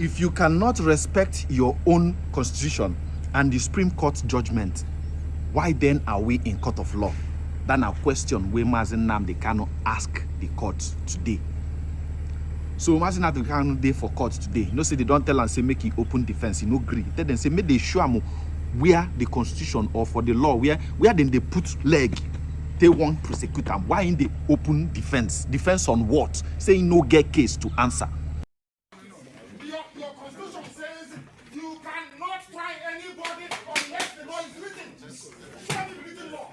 If you cannot respect your own constitution and the Supreme Court judgment, why then are we in court of law? That's a question where Mazi Nnamdi Kanu ask the court today. So Mazi Nnamdi Kanu dey for court today. You know, say they don't tell and say make he open defense, he no agree. Tell them say make they show him where the constitution or for the law, where then they put leg, they won't prosecute them. Why in the open defense? Defense on what? Saying no get case to answer. Your constitution says you cannot try anybody unless the law is written. Show me written law.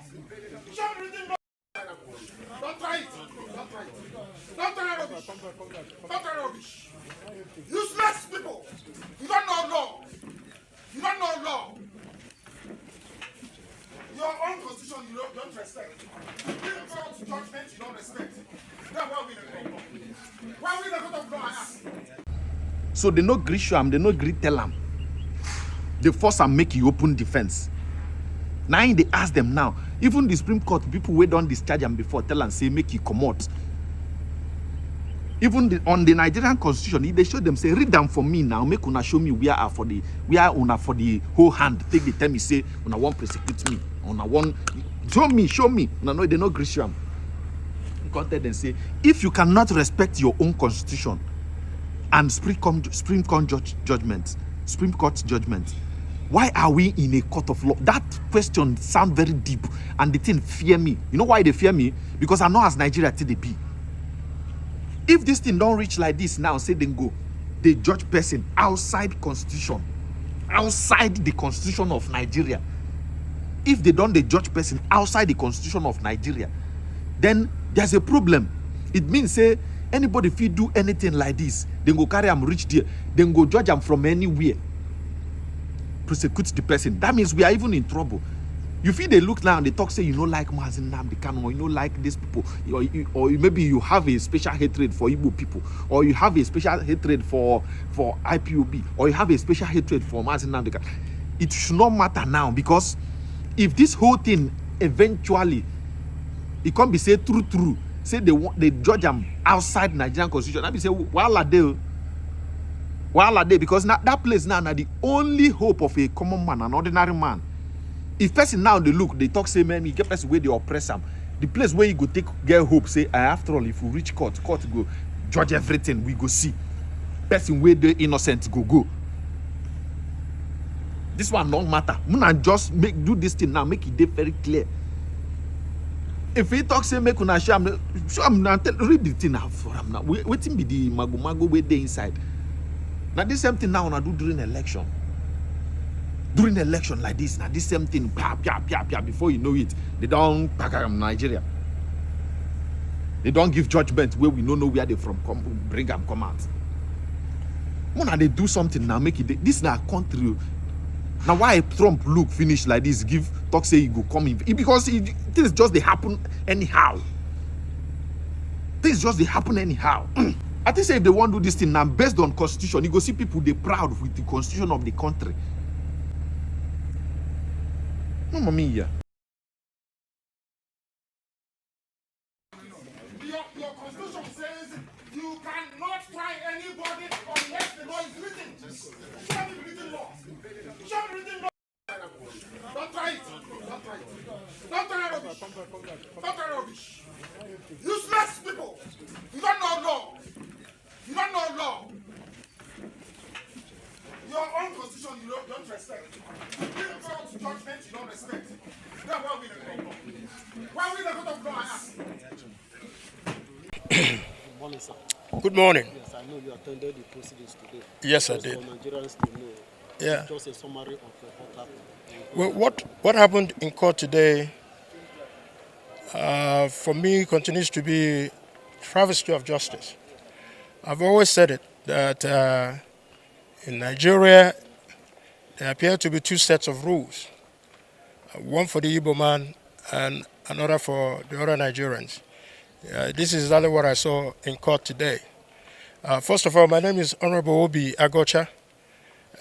Show me written law. Don't try it. Don't try it. Don't try rubbish. Don't try rubbish. Useless people. You don't know law. You don't know law. Your own constitution you don't respect. Supreme Court judgment you don't respect. That's why we in the court. Why we in the court of law, I ask? So they no agree show him, they no agree tell him. They force and make you open defense. Now they ask them now. Even the Supreme Court people who don't discharge them before tell and say make you come out. Even on the Nigerian constitution, they show them say read them for me now. Make una show me where una for the whole hand. Take the time you say una won't prosecute me. Una won't show me. No, they no agree show them. God tell them say if you cannot respect your own constitution and Supreme Court judgment, why are we in a court of law? That question sound very deep and the thing fear me. You know why they fear me? Because I know as Nigeria till they be. If this thing don't reach like this now, say then go, they judge person outside constitution, outside the constitution of Nigeria. If they don't, they judge person outside the constitution of Nigeria, then there's a problem. It means say anybody if you do anything like this, then go carry them reach there, then go judge them from anywhere, prosecute the person. That means we are even in trouble. You feel they look now and they talk say you know like Mazi Nnamdi Kanu, or you know like these people, or maybe you have a special hatred for Igbo people, or you have a special hatred for IPOB, or you have a special hatred for Mazi Nnamdi Kanu. It should not matter now, because if this whole thing eventually it can't be said true, say they judge them outside Nigerian constitution, that be say while are they, because now that place now the only hope of a common man, an ordinary man. If person now they look, they talk say man, you get person where they oppress them. The place where you go take get hope, say after all, if we reach court go judge everything, we go see. Person where the innocent go. This one don't matter. Muna just do this thing now, make it very clear. If he talk say make una show am now, read the thing now for him now. Waiting be the mago where they inside. Now this same thing now una do during election. During election like this, now this same thing, before you know it, they don't pack Nigeria. They don't give judgment where we don't know where they from bring them come out. When they do something now, make it this now country. Now why Trump look finish like this, give talk say he go come in because things just they happen anyhow. Things just they happen anyhow. I think say if they want to do this thing now based on constitution, you go see people they proud with the constitution of the country. Mamma mia. Your constitution says you cannot try anybody unless the law is written. Show me written law. Show me written law. Don't try it. Don't try it. Don't try rubbish. Don't try rubbish. Useless people. You don't know law. You don't know law. Your own constitution you don't respect. Supreme Court judgment you don't respect. That's why we in the court. Why we in the court of law, I ask? Good morning, sir. Good morning. Yes, I know you attended the proceedings today. Yes, I Just did. for Nigerians to know. Yeah. Just a summary of what happened. Well, what happened in court today, for me, continues to be travesty of justice. I've always said it that in Nigeria there appear to be two sets of rules, one for the Igbo man and another for the other Nigerians. This is exactly what I saw in court today. First of all, my name is Honorable Obi Agocha.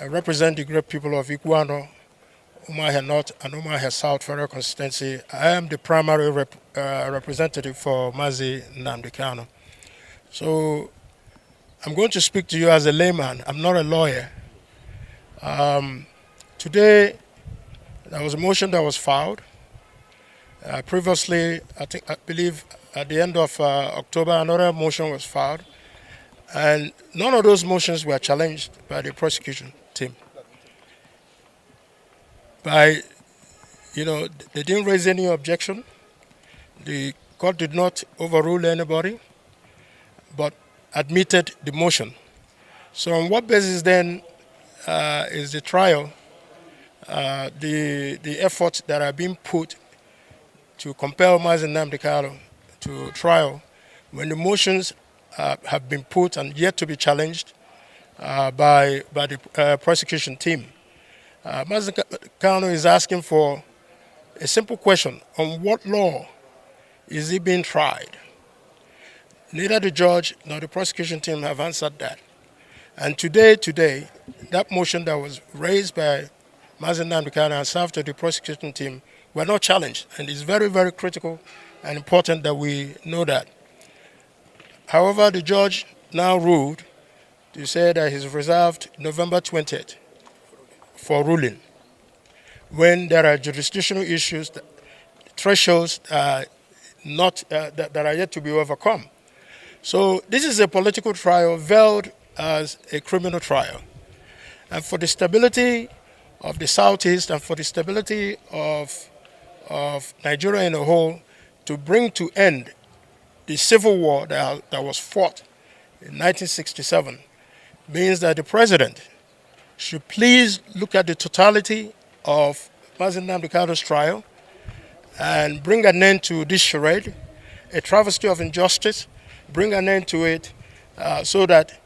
I represent the great people of Iguano, Umuahia North and Umuahia South Federal Constituency. I am the primary representative for Mazi Nnamdi Kanu. So I'm going to speak to you as a layman. I'm not a lawyer. Today, there was a motion that was filed. Previously, I believe at the end of October, another motion was filed. And none of those motions were challenged by the prosecution team. They didn't raise any objection. The court did not overrule anybody, but admitted the motion. So on what basis then is the trial, the efforts that are being put to compel Mazi Nnamdi Kanu to trial when the motions have been put and yet to be challenged by the prosecution team? Mazi Kanu is asking for a simple question: on what law is he being tried? Neither the judge nor the prosecution team have answered that. And today, that motion that was raised by Mazi Nnamdi Kanu and served to the prosecution team were not challenged. And it's very, very critical and important that we know that. However, the judge now ruled to say that he's reserved November 20th for ruling, when there are jurisdictional issues, thresholds that are yet to be overcome. So this is a political trial veiled as a criminal trial. And for the stability of the Southeast and for the stability of Nigeria in a whole, to bring to end the civil war that was fought in 1967, means that the president should please look at the totality of Mazi Nnamdi Kanu's trial and bring an end to this charade, a travesty of injustice, bring an end to it so that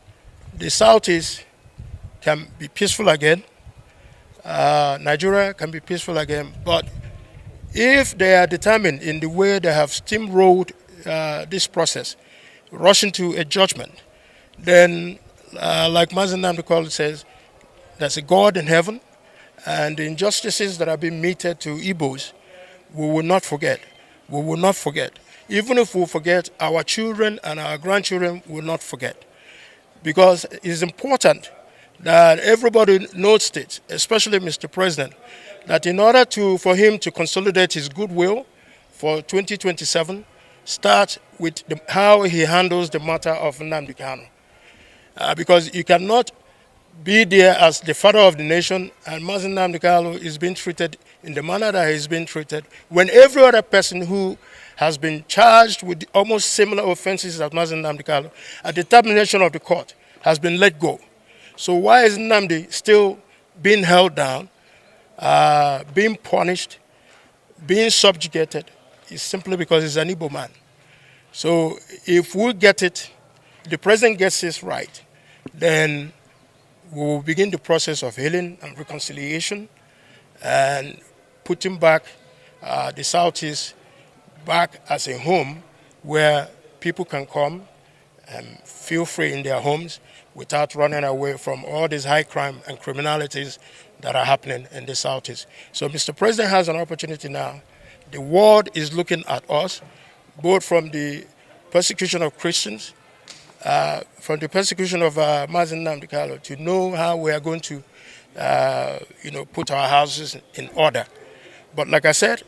the Southeast can be peaceful again, Nigeria can be peaceful again. But if they are determined in the way they have steamrolled this process, rushing to a judgment, then like Mazi Nnamdi Kanu says, there's a God in heaven, and the injustices that are being meted to Igbos, we will not forget. We will not forget. Even if we forget, our children and our grandchildren will not forget. Because it's important that everybody notes it, especially Mr. President, that in order for him to consolidate his goodwill for 2027, start with how he handles the matter of Nnamdi Kanu. Because you cannot be there as the father of the nation and Mazi Nnamdi Kanu is being treated in the manner that he's been treated, when every other person who has been charged with almost similar offenses as Mazi Nnamdi Kanu, at the determination of the court, has been let go. So why is Nnamdi still being held down, being punished, being subjugated? It's simply because he's an Igbo man. So if we get it, the president gets this right, then we will begin the process of healing and reconciliation and putting back the Southeast back as a home where people can come and feel free in their homes without running away from all these high crime and criminalities that are happening in the Southeast. So Mr. President has an opportunity now. The world is looking at us, both from the persecution of Christians, from the persecution of Mazi Nnamdi Kanu, to know how we are going to put our houses in order. But like I said,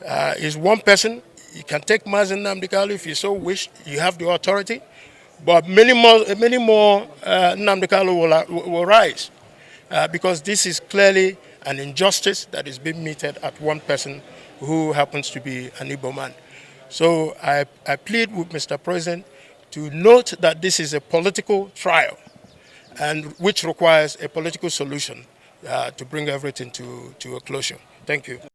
it's one person. You can take Mazi Nnamdi Kanu if you so wish. You have the authority. But many more Nnamdi Kanu will rise because this is clearly an injustice that is being meted at one person who happens to be an Igbo man. So I plead with Mr. President to note that this is a political trial, and which requires a political solution to bring everything to a closure. Thank you.